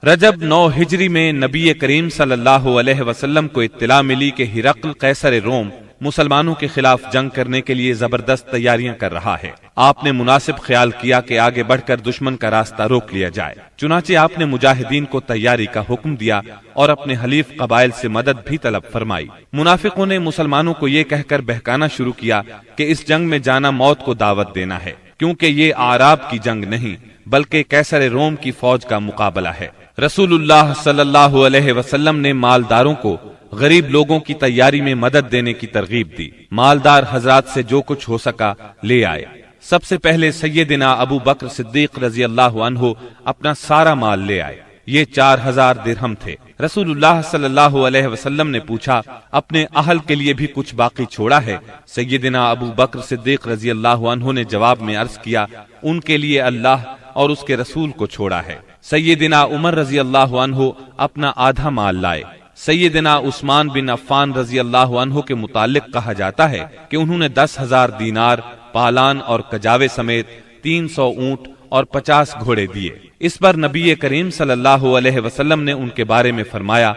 رجب 9 ہجری میں نبی کریم صلی اللہ علیہ وسلم کو اطلاع ملی کہ ہرقل قیصر روم مسلمانوں کے خلاف جنگ کرنے کے لیے زبردست تیاریاں کر رہا ہے۔ آپ نے مناسب خیال کیا کہ آگے بڑھ کر دشمن کا راستہ روک لیا جائے، چنانچہ آپ نے مجاہدین کو تیاری کا حکم دیا اور اپنے حلیف قبائل سے مدد بھی طلب فرمائی۔ منافقوں نے مسلمانوں کو یہ کہہ کر بہکانا شروع کیا کہ اس جنگ میں جانا موت کو دعوت دینا ہے، کیونکہ یہ اعراب کی جنگ نہیں بلکہ قیصر روم کی فوج کا مقابلہ ہے۔ رسول اللہ صلی اللہ علیہ وسلم نے مالداروں کو غریب لوگوں کی تیاری میں مدد دینے کی ترغیب دی۔ مالدار حضرات سے جو کچھ ہو سکا لے آئے۔ سب سے پہلے سیدنا ابو بکر صدیق رضی اللہ عنہ اپنا سارا مال لے آئے، یہ 4000 درہم تھے۔ رسول اللہ صلی اللہ علیہ وسلم نے پوچھا، اپنے اہل کے لیے بھی کچھ باقی چھوڑا ہے؟ سیدنا ابو بکر صدیق رضی اللہ عنہ نے جواب میں عرض کیا، ان کے لیے اللہ اور اس کے رسول کو چھوڑا ہے۔ سیدنا عمر رضی اللہ عنہ اپنا آدھا مال لائے۔ سیدنا عثمان بن عفان رضی اللہ عنہ کے متعلق کہا جاتا ہے کہ انہوں نے 10,000 دینار، پالان اور کجاوے سمیت 300 اونٹ اور 50 گھوڑے دیے۔ اس پر نبی کریم صلی اللہ علیہ وسلم نے ان کے بارے میں فرمایا،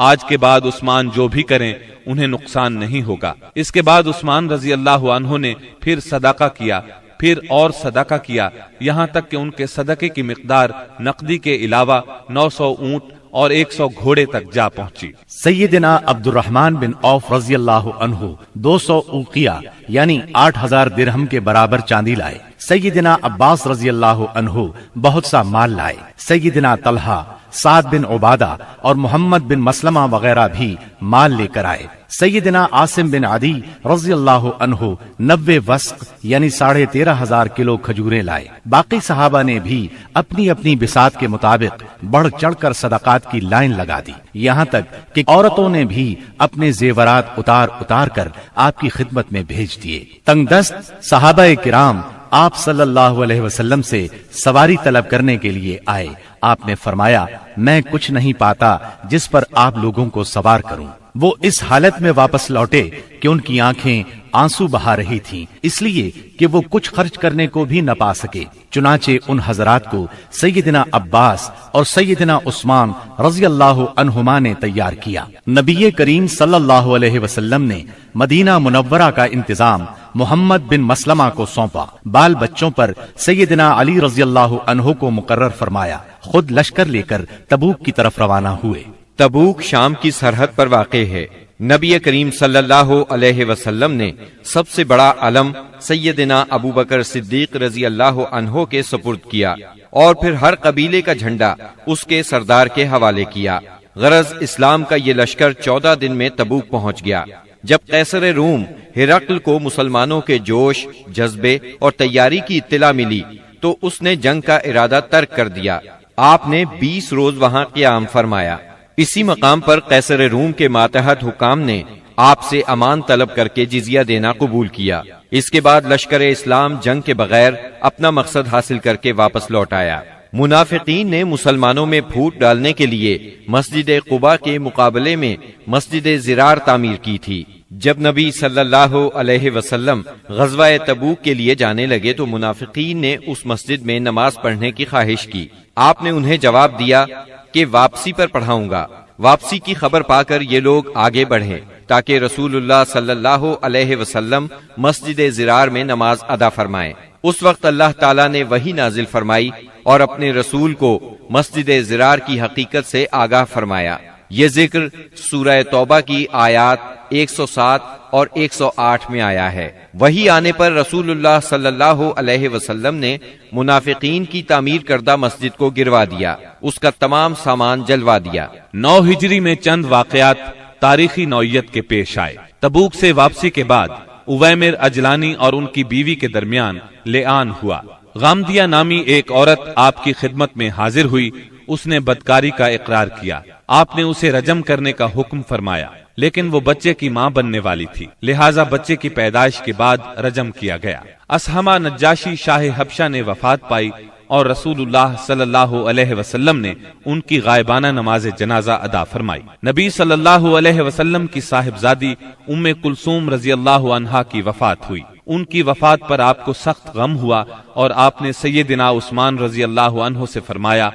آج کے بعد عثمان جو بھی کریں انہیں نقصان نہیں ہوگا۔ اس کے بعد عثمان رضی اللہ عنہ نے پھر صدقہ کیا، پھر اور صدقہ کیا، یہاں تک کہ ان کے صدقے کی مقدار نقدی کے علاوہ 900 اونٹ اور 100 گھوڑے تک جا پہنچی۔ سیدنا عبد الرحمن بن عوف رضی اللہ عنہ 200 اوقیہ یعنی 8000 درہم کے برابر چاندی لائے۔ سیدنا عباس رضی اللہ عنہ بہت سا مال لائے۔ سیدنا طلحہ، سعد بن عبادہ اور محمد بن مسلمہ وغیرہ بھی مال لے کر آئے۔ سیدنا عاصم بن عدی رضی اللہ عنہ 90 وسق یعنی 13,500 کلو کھجوریں لائے۔ باقی صحابہ نے بھی اپنی اپنی بساط کے مطابق بڑھ چڑھ کر صدقات کی لائن لگا دی، یہاں تک کہ عورتوں نے بھی اپنے زیورات اتار اتار کر آپ کی خدمت میں بھیج دیے۔ تنگ دست صحابہ کرام آپ صلی اللہ علیہ وسلم سے سواری طلب کرنے کے لیے آئے۔ آپ نے فرمایا، میں کچھ نہیں پاتا جس پر آپ لوگوں کو سوار کروں۔ وہ اس حالت میں واپس لوٹے کہ ان کی آنکھیں آنسو بہا رہی تھیں، اس لیے کہ وہ کچھ خرچ کرنے کو بھی نہ پا سکے۔ چنانچہ ان حضرات کو سیدنا عباس اور سیدنا عثمان رضی اللہ عنہما نے تیار کیا۔ نبی کریم صلی اللہ علیہ وسلم نے مدینہ منورہ کا انتظام محمد بن مسلمہ کو سونپا۔ بال بچوں پر سیدنا علی رضی اللہ عنہ کو مقرر فرمایا، خود لشکر لے کر تبوک کی طرف روانہ ہوئے۔ تبوک شام کی سرحد پر واقع ہے۔ نبی کریم صلی اللہ علیہ وسلم نے سب سے بڑا علم سیدنا ابو بکر صدیق رضی اللہ عنہ کے سپرد کیا اور پھر ہر قبیلے کا جھنڈا اس کے سردار کے حوالے کیا۔ غرض اسلام کا یہ لشکر 14 دن میں تبوک پہنچ گیا۔ جب قیصر روم ہرقل کو مسلمانوں کے جوش، جذبے اور تیاری کی اطلاع ملی تو اس نے جنگ کا ارادہ ترک کر دیا۔ آپ نے 20 روز وہاں قیام فرمایا۔ اسی مقام پر قیصر روم کے ماتحت حکام نے آپ سے امان طلب کر کے جزیہ دینا قبول کیا۔ اس کے بعد لشکر اسلام جنگ کے بغیر اپنا مقصد حاصل کر کے واپس لوٹ آیا۔ منافقین نے مسلمانوں میں پھوٹ ڈالنے کے لیے مسجد قباء کے مقابلے میں مسجد زرار تعمیر کی تھی۔ جب نبی صلی اللہ علیہ وسلم غزوہ تبوک کے لیے جانے لگے تو منافقین نے اس مسجد میں نماز پڑھنے کی خواہش کی۔ آپ نے انہیں جواب دیا کہ واپسی پر پڑھاؤں گا۔ واپسی کی خبر پا کر یہ لوگ آگے بڑھے تاکہ رسول اللہ صلی اللہ علیہ وسلم مسجد زرار میں نماز ادا فرمائیں۔ اس وقت اللہ تعالیٰ نے وحی نازل فرمائی اور اپنے رسول کو مسجد زرار کی حقیقت سے آگاہ فرمایا۔ یہ ذکر سورہ توبہ کی آیات 107 اور 108 میں آیا ہے۔ وحی آنے پر رسول اللہ صلی اللہ علیہ وسلم نے منافقین کی تعمیر کردہ مسجد کو گروا دیا، اس کا تمام سامان جلوا دیا۔ 9 ہجری میں چند واقعات تاریخی نوعیت کے پیش آئے۔ تبوک سے واپسی کے بعد اویمر اجلانی اور ان کی بیوی کے درمیان لعان ہوا۔ غامدیہ نامی ایک عورت آپ کی خدمت میں حاضر ہوئی، اس نے بدکاری کا اقرار کیا۔ آپ نے اسے رجم کرنے کا حکم فرمایا، لیکن وہ بچے کی ماں بننے والی تھی، لہٰذا بچے کی پیدائش کے بعد رجم کیا گیا۔ اسہمہ نجاشی شاہ حبشہ نے وفات پائی اور رسول اللہ صلی اللہ علیہ وسلم نے ان کی غائبانہ نماز جنازہ ادا فرمائی۔ نبی صلی اللہ علیہ وسلم کی صاحبزادی ام کلثوم رضی اللہ عنہا کی وفات ہوئی۔ ان کی وفات پر آپ کو سخت غم ہوا اور آپ نے سیدنا عثمان رضی اللہ عنہ سے فرمایا،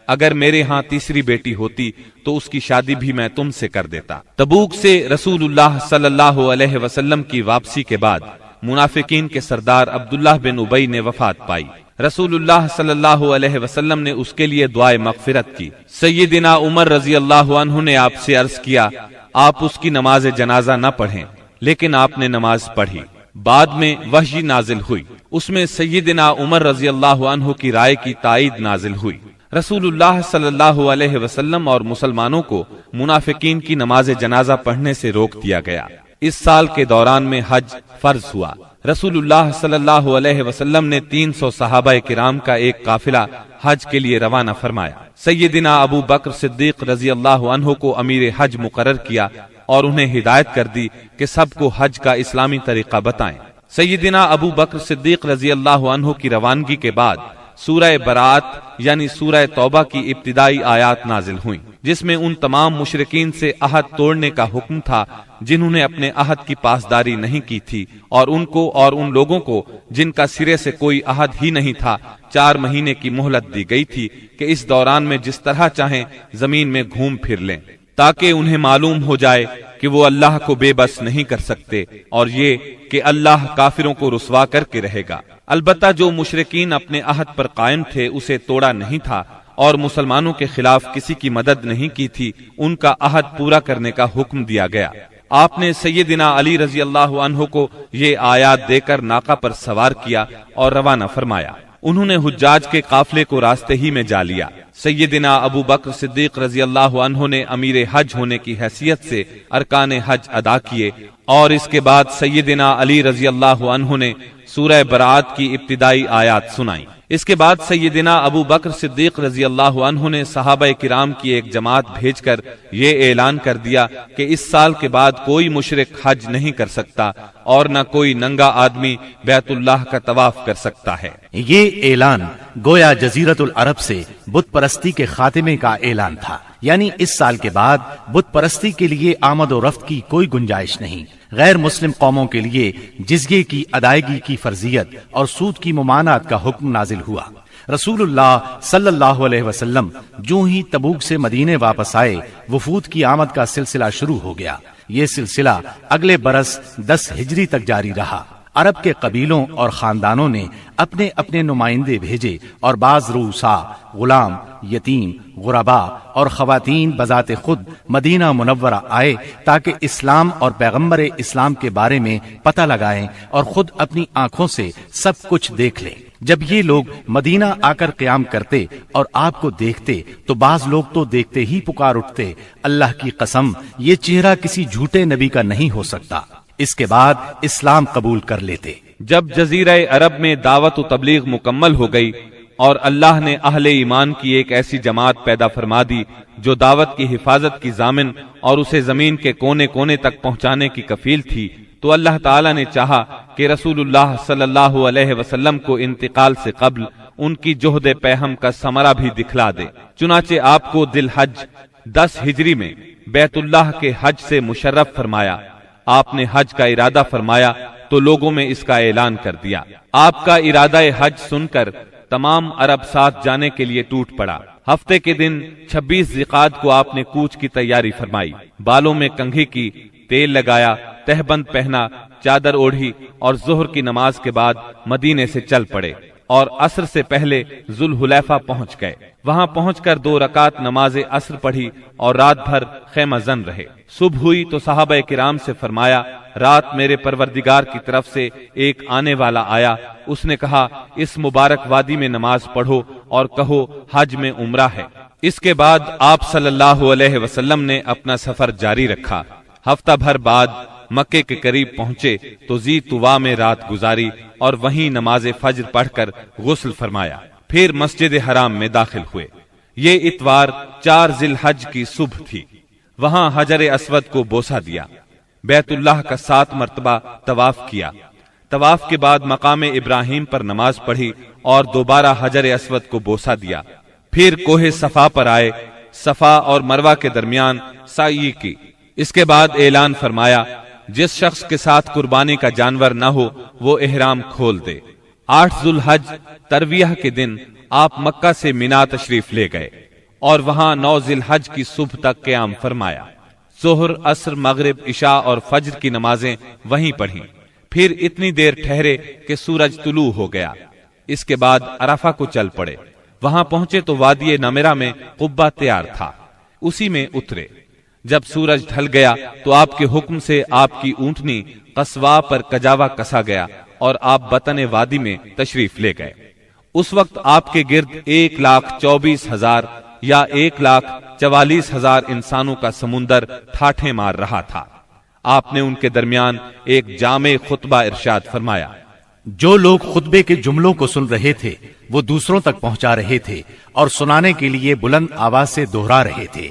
اگر میرے ہاں تیسری بیٹی ہوتی تو اس کی شادی بھی میں تم سے کر دیتا۔ تبوک سے رسول اللہ صلی اللہ علیہ وسلم کی واپسی کے بعد منافقین کے سردار عبداللہ بن ابی نے وفات پائی۔ رسول اللہ صلی اللہ علیہ وسلم نے اس کے لیے دعائے مغفرت کی۔ سیدنا عمر رضی اللہ عنہ نے آپ سے عرض کیا آپ اس کی نماز جنازہ نہ پڑھیں، لیکن آپ نے نماز پڑھی۔ بعد میں وحی نازل ہوئی، اس میں سیدنا عمر رضی اللہ عنہ کی رائے کی تائید نازل ہوئی۔ رسول اللہ صلی اللہ علیہ وسلم اور مسلمانوں کو منافقین کی نماز جنازہ پڑھنے سے روک دیا گیا۔ اس سال کے دوران میں حج فرض ہوا۔ رسول اللہ صلی اللہ علیہ وسلم نے 300 صحابہ کرام کا ایک قافلہ حج کے لیے روانہ فرمایا۔ سیدنا ابو بکر صدیق رضی اللہ عنہ کو امیر حج مقرر کیا اور انہیں ہدایت کر دی کہ سب کو حج کا اسلامی طریقہ بتائیں۔ سیدنا ابو بکر صدیق رضی اللہ عنہ کی روانگی کے بعد سورہ برات یعنی سورہ توبہ کی ابتدائی آیات نازل ہوئیں، جس میں ان تمام مشرکین سے عہد توڑنے کا حکم تھا جنہوں نے اپنے عہد کی پاسداری نہیں کی تھی، اور ان کو اور ان لوگوں کو جن کا سرے سے کوئی عہد ہی نہیں تھا 4 مہینے کی مہلت دی گئی تھی کہ اس دوران میں جس طرح چاہیں زمین میں گھوم پھر لیں، تاکہ انہیں معلوم ہو جائے کہ وہ اللہ کو بے بس نہیں کر سکتے، اور یہ کہ اللہ کافروں کو رسوا کر کے رہے گا۔ البتہ جو مشرکین اپنے عہد پر قائم تھے اسے توڑا نہیں تھا اور مسلمانوں کے خلاف کسی کی مدد نہیں کی تھی، ان کا عہد پورا کرنے کا حکم دیا گیا۔ آپ نے سیدنا علی رضی اللہ عنہ کو یہ آیات دے کر ناقہ پر سوار کیا اور روانہ فرمایا۔ انہوں نے حجاج کے قافلے کو راستے ہی میں جا لیا۔ سیدنا ابو بکر صدیق رضی اللہ عنہ نے امیر حج ہونے کی حیثیت سے ارکان حج ادا کیے، اور اس کے بعد سیدنا علی رضی اللہ عنہ نے سورہ برات کی ابتدائی آیات سنائیں۔ اس کے بعد سیدنا ابو بکر صدیق رضی اللہ عنہ نے صحابہ کرام کی ایک جماعت بھیج کر یہ اعلان کر دیا کہ اس سال کے بعد کوئی مشرک حج نہیں کر سکتا اور نہ کوئی ننگا آدمی بیت اللہ کا طواف کر سکتا ہے۔ یہ اعلان گویا جزیرت العرب سے بت پرستی کے خاتمے کا اعلان تھا، یعنی اس سال کے بعد بت پرستی کے لیے آمد و رفت کی کوئی گنجائش نہیں۔ غیر مسلم قوموں کے لیے جزیے کی ادائیگی کی فرضیت اور سود کی ممانعت کا حکم نازل ہوا۔ رسول اللہ صلی اللہ علیہ وسلم جو ہی تبوک سے مدینے واپس آئے، وفود کی آمد کا سلسلہ شروع ہو گیا۔ یہ سلسلہ اگلے برس 10 ہجری تک جاری رہا۔ عرب کے قبیلوں اور خاندانوں نے اپنے اپنے نمائندے بھیجے اور بعض رؤسا، غلام، یتیم، غربا اور خواتین بذات خود مدینہ منورہ آئے تاکہ اسلام اور پیغمبر اسلام کے بارے میں پتہ لگائیں اور خود اپنی آنکھوں سے سب کچھ دیکھ لیں۔ جب یہ لوگ مدینہ آ کر قیام کرتے اور آپ کو دیکھتے تو بعض لوگ تو دیکھتے ہی پکار اٹھتے، اللہ کی قسم یہ چہرہ کسی جھوٹے نبی کا نہیں ہو سکتا۔ اس کے بعد اسلام قبول کر لیتے۔ جب جزیرہ عرب میں دعوت و تبلیغ مکمل ہو گئی اور اللہ نے اہل ایمان کی ایک ایسی جماعت پیدا فرما دی جو دعوت کی حفاظت کی ضامن اور اسے زمین کے کونے کونے تک پہنچانے کی کفیل تھی، تو اللہ تعالیٰ نے چاہا کہ رسول اللہ صلی اللہ علیہ وسلم کو انتقال سے قبل ان کی جہد پیہم کا ثمرہ بھی دکھلا دے۔ چنانچہ آپ کو ذی الحج 10 ہجری میں بیت اللہ کے حج سے مشرف فرمایا۔ آپ نے حج کا ارادہ فرمایا تو لوگوں میں اس کا اعلان کر دیا۔ آپ کا ارادہ حج سن کر تمام عرب ساتھ جانے کے لیے ٹوٹ پڑا۔ ہفتے کے دن 26 ذیقعد کو آپ نے کوچ کی تیاری فرمائی، بالوں میں کنگھی کی، تیل لگایا، تہبند پہنا، چادر اوڑھی اور ظہر کی نماز کے بعد مدینے سے چل پڑے اور عصر سے پہلے ذوالحلیفہ پہنچ گئے۔ وہاں پہنچ کر 2 رکعت نماز عصر پڑھی اور رات بھر خیمہ زن رہے۔ صبح ہوئی تو صحابہ کرام سے فرمایا، رات میرے پروردگار کی طرف سے ایک آنے والا آیا، اس نے کہا اس مبارک وادی میں نماز پڑھو اور کہو حج میں عمرہ ہے۔ اس کے بعد آپ صلی اللہ علیہ وسلم نے اپنا سفر جاری رکھا۔ ہفتہ بھر بعد مکے کے قریب پہنچے تو ذی طوا میں رات گزاری اور وہیں نماز فجر پڑھ کر غسل فرمایا، پھر مسجد حرام میں داخل ہوئے۔ یہ اتوار 4 ذی الحج کی صبح تھی۔ وہاں حجر اسود کو بوسہ دیا، بیت اللہ کا 7 مرتبہ طواف کیا۔ طواف کے بعد مقام ابراہیم پر نماز پڑھی اور دوبارہ حجر اسود کو بوسہ دیا۔ پھر کوہ صفا پر آئے، صفا اور مروہ کے درمیان سعی کی۔ اس کے بعد اعلان فرمایا، جس شخص کے ساتھ قربانی کا جانور نہ ہو وہ احرام کھول دے۔ 8 ذوالحج ترویہ کے دن آپ مکہ سے مینا تشریف لے گئے۔ اور وہاں 9 ذی الحج کی صبح تک قیام فرمایا۔ ظہر، عصر، مغرب، عشاء اور فجر کی نمازیں وہیں پڑھیں، پھر اتنی دیر ٹھہرے کہ سورج طلوع ہو گیا۔ اس کے بعد عرفہ کو چل پڑے۔ وہاں پہنچے تو وادی نمرہ میں قبہ تیار تھا، اسی میں اترے۔ جب سورج ڈھل گیا تو آپ کے حکم سے آپ کی اونٹنی قصواء پر کجاوا کسا گیا اور آپ بطن وادی میں تشریف لے گئے۔ اس وقت آپ کے گرد 1,24,000 یا 1,44,000 انسانوں کا سمندر ٹھاٹھیں مار رہا تھا۔ آپ نے ان کے درمیان ایک جامع خطبہ ارشاد فرمایا۔ جو لوگ خطبے کے جملوں کو سن رہے تھے وہ دوسروں تک پہنچا رہے تھے اور سنانے کے لیے بلند آواز سے دوہرا رہے تھے۔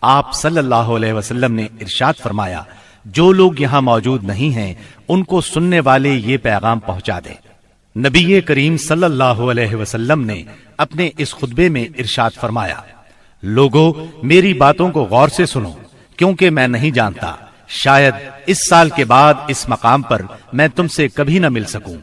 آپ صلی اللہ علیہ وسلم نے ارشاد فرمایا، جو لوگ یہاں موجود نہیں ہیں ان کو سننے والے یہ پیغام پہنچا دیں۔ نبی کریم صلی اللہ علیہ وسلم نے اپنے اس خطبے میں ارشاد فرمایا، لوگو میری باتوں کو غور سے سنو، کیونکہ میں نہیں جانتا، شاید اس سال کے بعد اس مقام پر میں تم سے کبھی نہ مل سکوں۔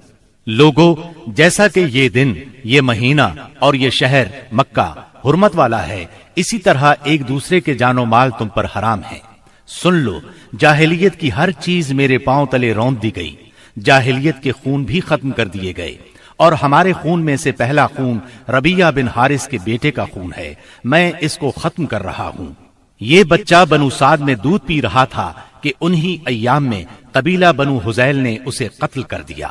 لوگو، جیسا کہ یہ دن، یہ مہینہ اور یہ شہر مکہ حرمت والا ہے، اسی طرح ایک دوسرے کے جان و مال تم پر حرام ہے۔ سن لو، جاہلیت کی ہر چیز میرے پاؤں تلے روند دی گئی، جاہلیت کے خون بھی ختم کر دیے گئے، اور ہمارے خون میں سے پہلا خون ربیعہ بن حارث کے بیٹے کا خون ہے، میں اس کو ختم کر رہا ہوں۔ یہ بچہ بنو سعد میں دودھ پی رہا تھا کہ انہی ایام میں قبیلہ بنو حذیل نے اسے قتل کر دیا،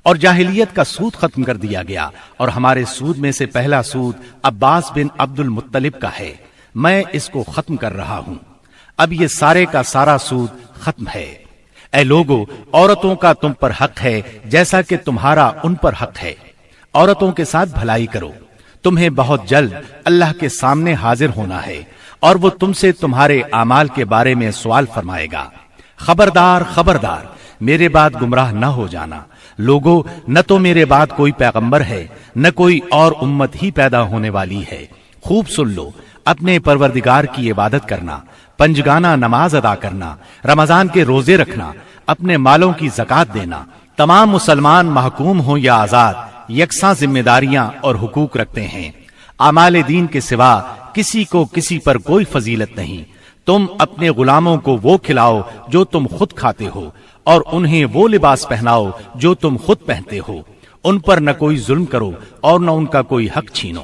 اور جاہلیت کا سود ختم کر دیا گیا، اور ہمارے سود میں سے پہلا سود عباس بن عبد المطلب کا ہے، میں اس کو ختم کر رہا ہوں۔ اب یہ سارے کا سارا سود ختم ہے۔ اے لوگو، عورتوں کا تم پر حق ہے جیسا کہ تمہارا ان پر حق ہے، عورتوں کے ساتھ بھلائی کرو، تمہیں بہت جلد اللہ کے سامنے حاضر ہونا ہے، اور وہ تم سے تمہارے اعمال کے بارے میں سوال فرمائے گا۔ خبردار خبردار، میرے بعد گمراہ نہ ہو جانا۔ لوگو، نہ تو میرے بعد کوئی پیغمبر ہے، نہ کوئی اور امت ہی پیدا ہونے والی ہے۔ خوب سن لو، اپنے پروردگار کی عبادت کرنا، پنجگانہ نماز ادا کرنا، رمضان کے روزے رکھنا، اپنے مالوں کی زکوٰۃ دینا۔ تمام مسلمان محکوم ہوں یا آزاد، یکساں ذمہ داریاں اور حقوق رکھتے ہیں۔ اعمال دین کے سوا کسی کو کسی پر کوئی فضیلت نہیں۔ تم اپنے غلاموں کو وہ کھلاؤ جو تم خود کھاتے ہو، اور انہیں وہ لباس پہناؤ جو تم خود پہنتے ہو۔ ان پر نہ کوئی ظلم کرو اور نہ ان کا کوئی حق چھینو۔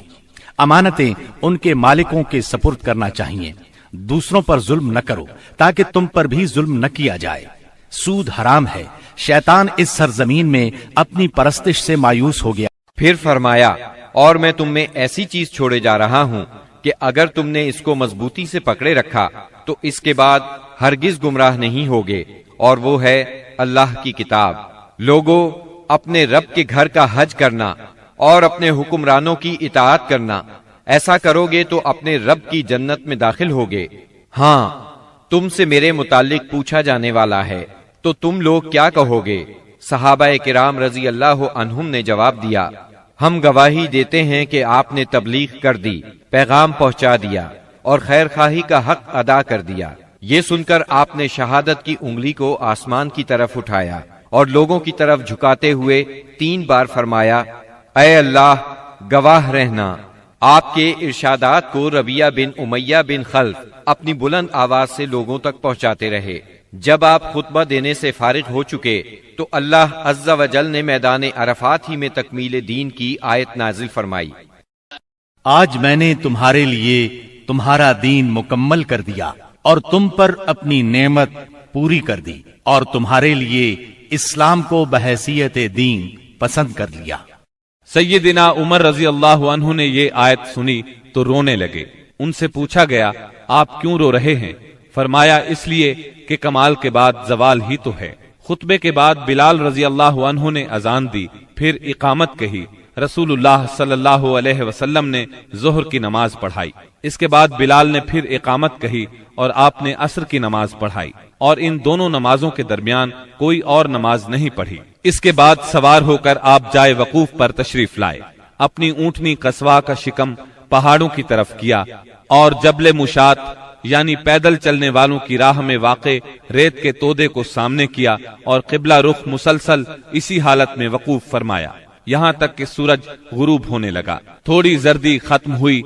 امانتیں ان کے مالکوں کے سپرد کرنا چاہیے۔ دوسروں پر ظلم نہ کرو تاکہ تم پر بھی ظلم نہ کیا جائے۔ سود حرام ہے۔ شیطان اس سرزمین میں اپنی پرستش سے مایوس ہو گیا۔ پھر فرمایا، اور میں تم میں ایسی چیز چھوڑے جا رہا ہوں کہ اگر تم نے اس کو مضبوطی سے پکڑے رکھا تو اس کے بعد ہرگز گمراہ نہیں ہوگے، اور وہ ہے اللہ کی کتاب۔ لوگو، اپنے رب کے گھر کا حج کرنا اور اپنے حکمرانوں کی اطاعت کرنا، ایسا کرو گے تو اپنے رب کی جنت میں داخل ہوگے۔ ہاں، تم سے میرے متعلق پوچھا جانے والا ہے، تو تم لوگ کیا کہو گے؟ صحابہ کرام رضی اللہ عنہم نے جواب دیا، ہم گواہی دیتے ہیں کہ آپ نے تبلیغ کر دی، پیغام پہنچا دیا اور خیر خواہی کا حق ادا کر دیا۔ یہ سن کر آپ نے شہادت کی انگلی کو آسمان کی طرف اٹھایا اور لوگوں کی طرف جھکاتے ہوئے 3 بار فرمایا، اے اللہ، گواہ رہنا۔ آپ کے ارشادات کو ربیعہ بن امیہ بن خلف اپنی بلند آواز سے لوگوں تک پہنچاتے رہے۔ جب آپ خطبہ دینے سے فارغ ہو چکے تو اللہ عز و جل نے میدان عرفات ہی میں تکمیل دین کی آیت نازل فرمائی، آج میں نے تمہارے لیے تمہارا دین مکمل کر دیا اور تم پر اپنی نعمت پوری کر دی، اور تمہارے لیے اسلام کو بحیثیت دین پسند کر لیا۔ سیدنا عمر رضی اللہ عنہ نے یہ آیت سنی تو رونے لگے۔ ان سے پوچھا گیا، آپ کیوں رو رہے ہیں؟ فرمایا، اس لیے کہ کمال کے بعد زوال ہی تو ہے۔ خطبے کے بعد بلال رضی اللہ عنہ نے اذان دی، پھر اقامت کہی۔ رسول اللہ صلی اللہ علیہ وسلم نے ظہر کی نماز پڑھائی۔ اس کے بعد بلال نے پھر اقامت کہی اور آپ نے عصر کی نماز پڑھائی، اور ان دونوں نمازوں کے درمیان کوئی اور نماز نہیں پڑھی۔ اس کے بعد سوار ہو کر آپ جائے وقوف پر تشریف لائے، اپنی اونٹنی قصواء کا شکم پہاڑوں کی طرف کیا، اور جبل مشات یعنی پیدل چلنے والوں کی راہ میں واقع ریت کے تودے کو سامنے کیا، اور قبلہ رخ مسلسل اسی حالت میں وقوف فرمایا، یہاں تک کہ سورج غروب ہونے لگا۔ تھوڑی زردی ختم ہوئی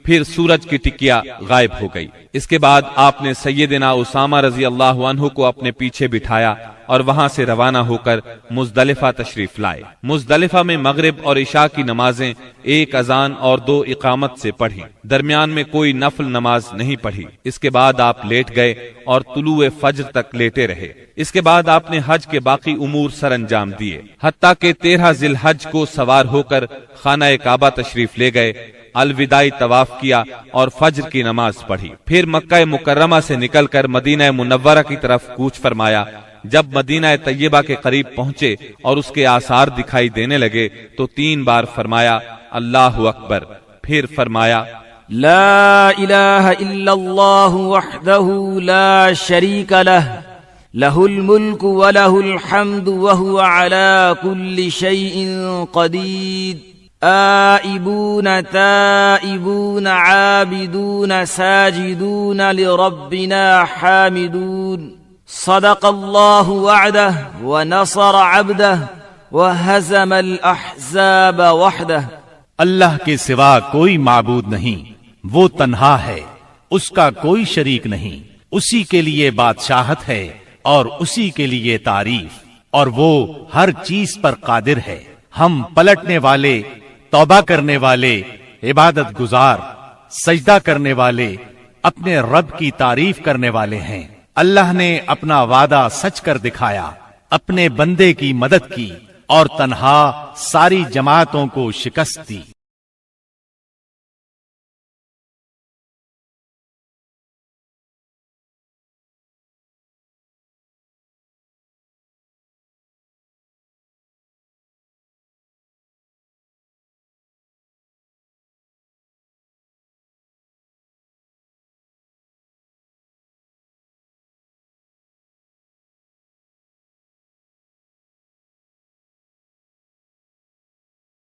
پھر سورج کی ٹکیا غائب ہو گئی۔ اس کے بعد آپ نے سیدنا اسامہ رضی اللہ عنہ کو اپنے پیچھے بٹھایا اور وہاں سے روانہ ہو کر مزدلفہ تشریف لائے۔ مزدلفہ میں مغرب اور عشاء کی نمازیں 1 اذان اور 2 اقامت سے پڑھی، درمیان میں کوئی نفل نماز نہیں پڑھی۔ اس کے بعد آپ لیٹ گئے اور طلوع فجر تک لیٹے رہے۔ اس کے بعد آپ نے حج کے باقی امور سر انجام دیے، حتیٰ کہ 13 ذی الحج کو سوار ہو کر خانہ کعبہ تشریف لے گئے، الوداعی طواف کیا اور فجر کی نماز پڑھی۔ پھر مکہ مکرمہ سے نکل کر مدینہ منورہ کی طرف کوچ فرمایا۔ جب مدینہ طیبہ کے قریب پہنچے اور اس کے آثار دکھائی دینے لگے تو 3 بار فرمایا اللہ اکبر، پھر فرمایا لا الہ الا اللہ وحدہ لا شریک لہ لہ الملک ولہ الحمد وہو علی کل شیء قدیر آئبون تائبون عابدون ساجدون لربنا حامدون صدق اللہ وعدہ ونصر عبدہ وہزم الاحزاب وحدہ۔ اللہ کے سوا کوئی معبود نہیں، وہ تنہا ہے، اس کا کوئی شریک نہیں، اسی کے لیے بادشاہت ہے اور اسی کے لیے تعریف، اور وہ ہر چیز پر قادر ہے۔ ہم پلٹنے والے، توبہ کرنے والے، عبادت گزار، سجدہ کرنے والے، اپنے رب کی تعریف کرنے والے ہیں۔ اللہ نے اپنا وعدہ سچ کر دکھایا، اپنے بندے کی مدد کی اور تنہا ساری جماعتوں کو شکست دی۔